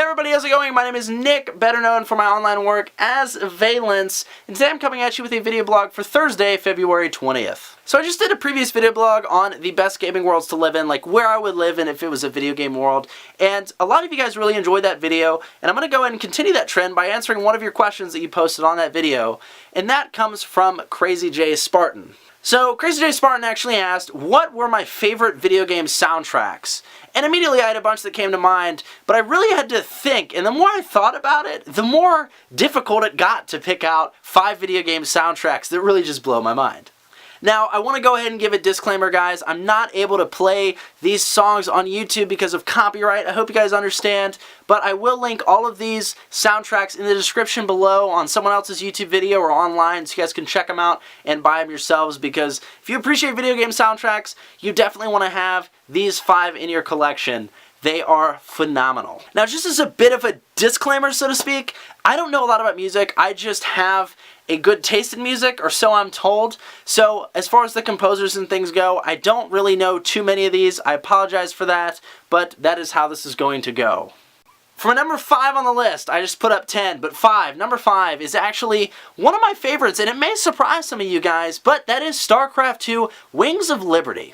everybody, how's it going? My name is Nick, better known for my online work as Avialence, and today I'm coming at you with a video blog for Thursday, February 20th. So I just did a previous video blog on the best gaming worlds to live in, like where I would live in if it was a video game world, and a lot of you guys really enjoyed that video, and I'm going to go ahead and continue that trend by answering one of your questions that you posted on that video, and that comes from Crazy J Spartan. So, Crazy J Spartan actually asked, what were my favorite video game soundtracks? And immediately I had a bunch that came to mind, but I really had to think, and the more I thought about it, the more difficult it got to pick out 5 video game soundtracks that really just blow my mind. Now, I want to go ahead and give a disclaimer, guys. I'm not able to play these songs on YouTube because of copyright. I hope you guys understand, but I will link all of these soundtracks in the description below on someone else's YouTube video or online so you guys can check them out and buy them yourselves, because if you appreciate video game soundtracks, you definitely want to have these 5 in your collection. They are phenomenal. Now, just as a bit of a disclaimer, so to speak, I don't know a lot about music. I just have a good taste in music, or so I'm told. So, as far as the composers and things go, I don't really know too many of these. I apologize for that, but that is how this is going to go. For number 5 on the list, I just put up 10, but number 5 is actually one of my favorites, and it may surprise some of you guys, but that is StarCraft II: Wings of Liberty.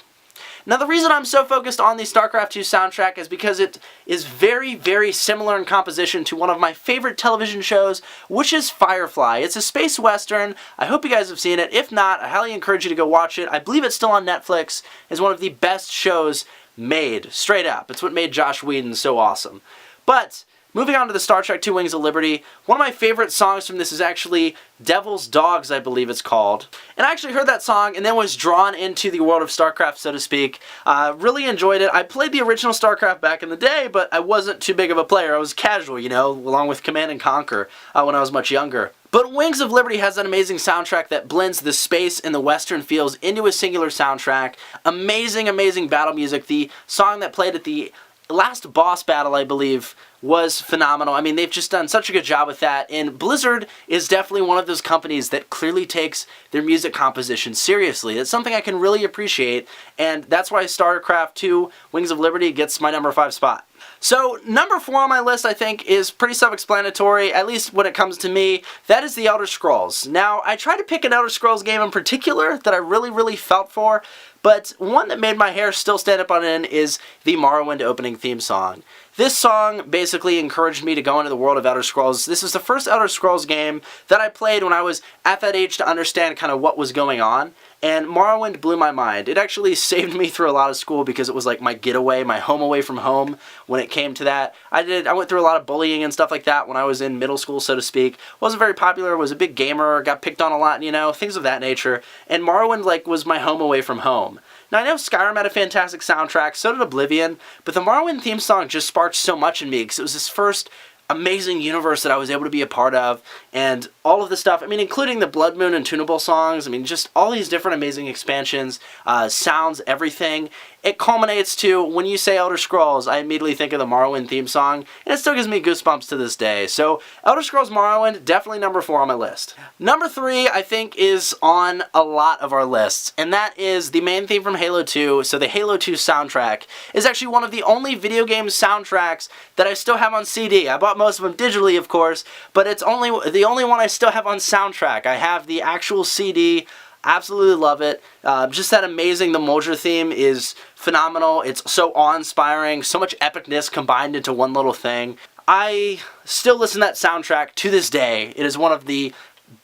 Now, the reason I'm so focused on the StarCraft II soundtrack is because it is very, very similar in composition to one of my favorite television shows, which is Firefly. It's a space western. I hope you guys have seen it. If not, I highly encourage you to go watch it. I believe it's still on Netflix. It's one of the best shows made, straight up. It's what made Joss Whedon so awesome. But moving on to the Star Trek II: Wings of Liberty, one of my favorite songs from this is actually Devil's Dogs, I believe it's called. And I actually heard that song and then was drawn into the world of StarCraft, so to speak. Really enjoyed it. I played the original StarCraft back in the day, but I wasn't too big of a player. I was casual, you know, along with Command & Conquer when I was much younger. But Wings of Liberty has an amazing soundtrack that blends the space and the western feels into a singular soundtrack. Amazing, amazing battle music. The song that played at the last boss battle, I believe, was phenomenal. I mean, they've just done such a good job with that, and Blizzard is definitely one of those companies that clearly takes their music composition seriously. It's something I can really appreciate, and that's why StarCraft II: Wings of Liberty gets my number 5 spot. So, number 4 on my list, I think, is pretty self-explanatory, at least when it comes to me. That is the Elder Scrolls. Now, I tried to pick an Elder Scrolls game in particular that I really felt for, but one that made my hair still stand up on end is the Morrowind opening theme song. This song basically encouraged me to go into the world of Elder Scrolls. This is the first Elder Scrolls game that I played when I was at that age to understand kind of what was going on, and Morrowind blew my mind. It actually saved me through a lot of school because it was like my getaway, my home away from home when it came to that. I went through a lot of bullying and stuff like that when I was in middle school, so to speak. Wasn't very popular, was a big gamer, got picked on a lot, you know, things of that nature, and Morrowind like was my home away from home. Now, I know Skyrim had a fantastic soundtrack, so did Oblivion, but the Morrowind theme song just sparked so much in me because it was this first amazing universe that I was able to be a part of, and all of the stuff, I mean, including the Blood Moon and Tunable songs, I mean, just all these different amazing expansions, sounds, everything. It culminates to, when you say Elder Scrolls, I immediately think of the Morrowind theme song, and it still gives me goosebumps to this day. So, Elder Scrolls Morrowind, definitely number 4 on my list. Number 3, I think, is on a lot of our lists, and that is the main theme from Halo 2. So the Halo 2 soundtrack is actually one of the only video game soundtracks that I still have on CD. I bought most of them digitally, of course, but it's the only one I still have on soundtrack. I have the actual CD. Absolutely love it. Just that amazing, the Mulder theme is phenomenal. It's so awe-inspiring, so much epicness combined into one little thing. I still listen to that soundtrack to this day. It is one of the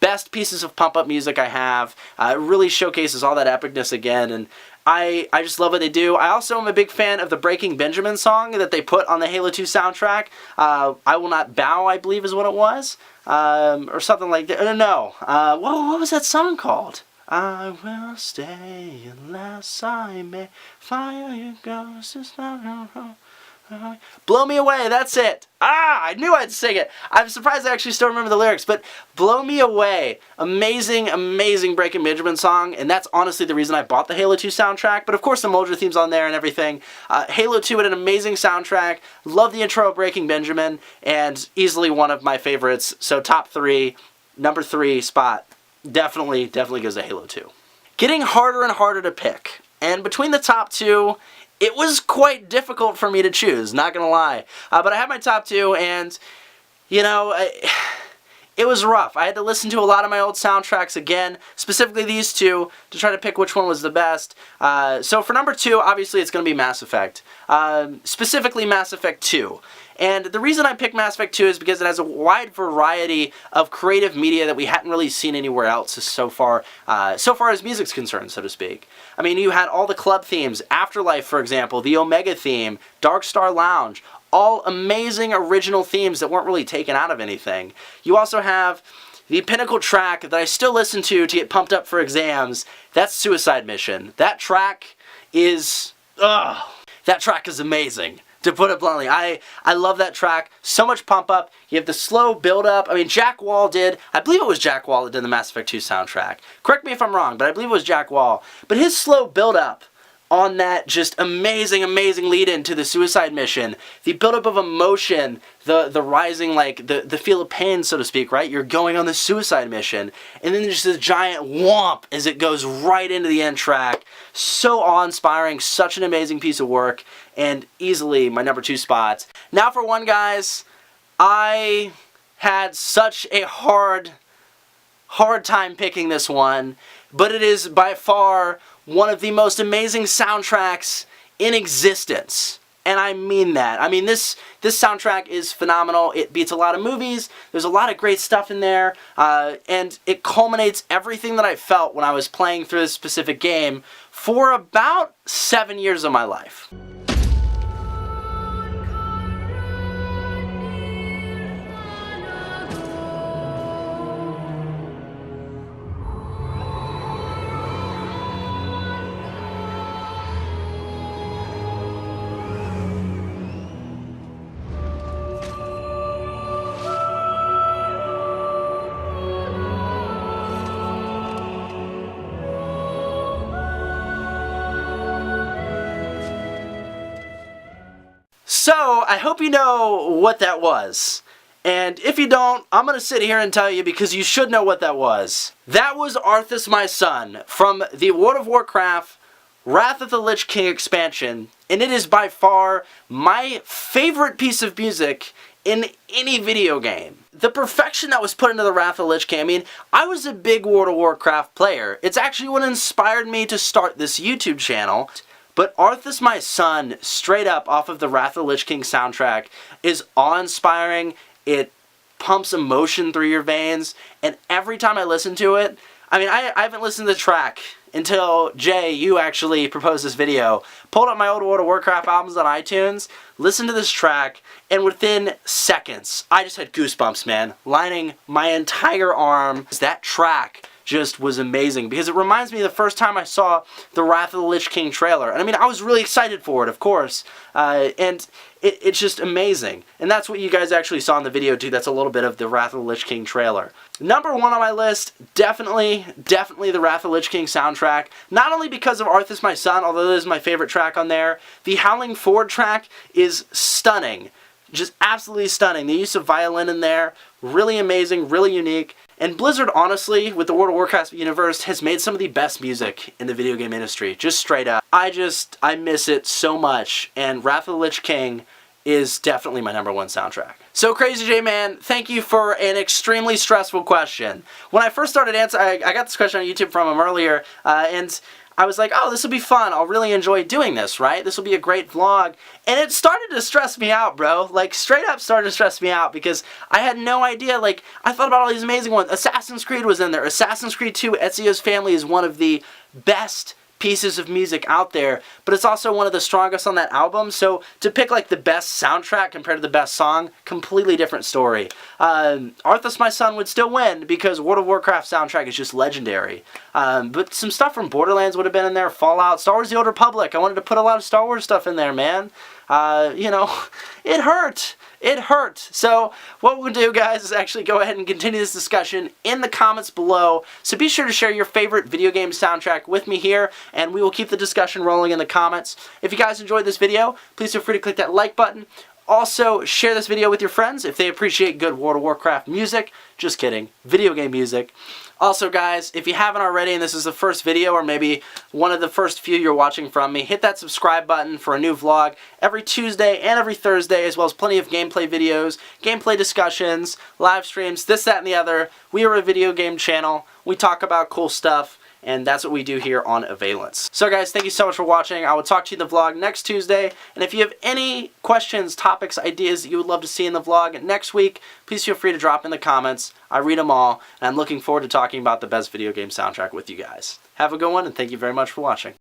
best pieces of pump-up music I have. It really showcases all that epicness again, and I just love what they do. I also am a big fan of the Breaking Benjamin song that they put on the Halo 2 soundtrack. I Will Not Bow, I believe is what it was. Or something like that. No. What was that song called? I will stay unless I may fire your ghost. Blow Me Away, that's it. I knew I'd sing it. I'm surprised I actually still remember the lyrics, but Blow Me Away. Amazing, amazing Breaking Benjamin song, and that's honestly the reason I bought the Halo 2 soundtrack, but of course the Mulder theme's on there and everything. Halo 2 had an amazing soundtrack. Love the intro of Breaking Benjamin, and easily one of my favorites. So top 3, number 3 spot, definitely goes to Halo 2. Getting harder and harder to pick, and between the top 2, it was quite difficult for me to choose, not gonna lie. But I had my top 2, and, you know, it was rough. I had to listen to a lot of my old soundtracks again, specifically these 2, to try to pick which one was the best. So for number 2, obviously it's going to be Mass Effect. Specifically Mass Effect 2. And the reason I picked Mass Effect 2 is because it has a wide variety of creative media that we hadn't really seen anywhere else so far as music's concerned, so to speak. I mean, you had all the club themes, Afterlife, for example, the Omega theme, Dark Star Lounge, all amazing original themes that weren't really taken out of anything. You also have the pinnacle track that I still listen to get pumped up for exams. That's Suicide Mission. That track is, that track is amazing, to put it bluntly. I love that track. So much pump up. You have the slow build up. I mean, Jack Wall I believe it was Jack Wall that did the Mass Effect 2 soundtrack. Correct me if I'm wrong, but I believe it was Jack Wall. But his slow build up on that just amazing, amazing lead-in to the Suicide Mission, the buildup of emotion, the rising, like, the feel of pain, so to speak, right? You're going on the Suicide Mission, and then there's this giant whomp as it goes right into the end track. So awe-inspiring, such an amazing piece of work, and easily my number 2 spot. Now for one, guys, I had such a hard time picking this one, but it is by far one of the most amazing soundtracks in existence. And I mean that. I mean, this soundtrack is phenomenal. It beats a lot of movies. There's a lot of great stuff in there. And it culminates everything that I felt when I was playing through this specific game for about 7 years of my life. So, I hope you know what that was. And if you don't, I'm going to sit here and tell you because you should know what that was. That was Arthas My Son from the World of Warcraft Wrath of the Lich King expansion. And it is by far my favorite piece of music in any video game. The perfection that was put into the Wrath of the Lich King. I mean, I was a big World of Warcraft player. It's actually what inspired me to start this YouTube channel. But Arthas My Son, straight up off of the Wrath of the Lich King soundtrack, is awe-inspiring. It pumps emotion through your veins, and every time I listen to it, I mean, I haven't listened to the track until, Jay, you actually proposed this video. Pulled up my old World of Warcraft albums on iTunes, listened to this track, and within seconds, I just had goosebumps, man, lining my entire arm. That track just was amazing because it reminds me of the first time I saw the Wrath of the Lich King trailer. And I mean, I was really excited for it, of course, and it's just amazing. And that's what you guys actually saw in the video too. That's a little bit of the Wrath of the Lich King trailer. Number 1 on my list, definitely the Wrath of the Lich King soundtrack. Not only because of Arthas My Son, although this is my favorite track on there, the Howling Forward track is stunning. Just absolutely stunning. The use of violin in there, really amazing, really unique. And Blizzard, honestly, with the World of Warcraft universe, has made some of the best music in the video game industry. Just straight up. I miss it so much. And Wrath of the Lich King is definitely my number 1 soundtrack. So Crazy J Man, thank you for an extremely stressful question. When I first started answering, I got this question on YouTube from him earlier, and I was like, oh, this will be fun. I'll really enjoy doing this, right? This will be a great vlog. And it started to stress me out, bro. Like, straight up started to stress me out because I had no idea. Like, I thought about all these amazing ones. Assassin's Creed was in there. Assassin's Creed 2, Ezio's Family is one of the best pieces of music out there, but it's also one of the strongest on that album. So to pick like the best soundtrack compared to the best song, completely different story. Arthas My Son would still win because World of Warcraft soundtrack is just legendary. But some stuff from Borderlands would have been in there, Fallout, Star Wars The Old Republic. I wanted to put a lot of Star Wars stuff in there, man. You know, it hurt. It hurt. So what we'll do, guys, is actually go ahead and continue this discussion in the comments below. So be sure to share your favorite video game soundtrack with me here, and we will keep the discussion rolling in the comments. If you guys enjoyed this video, please feel free to click that like button. Also, share this video with your friends if they appreciate good World of Warcraft music. Just kidding. Video game music. Also, guys, if you haven't already and this is the first video or maybe one of the first few you're watching from me, hit that subscribe button for a new vlog every Tuesday and every Thursday, as well as plenty of gameplay videos, gameplay discussions, live streams, this, that, and the other. We are a video game channel. We talk about cool stuff, and that's what we do here on Avialence. So guys, thank you so much for watching. I will talk to you in the vlog next Tuesday. And if you have any questions, topics, ideas that you would love to see in the vlog next week, please feel free to drop in the comments. I read them all, and I'm looking forward to talking about the best video game soundtrack with you guys. Have a good one, and thank you very much for watching.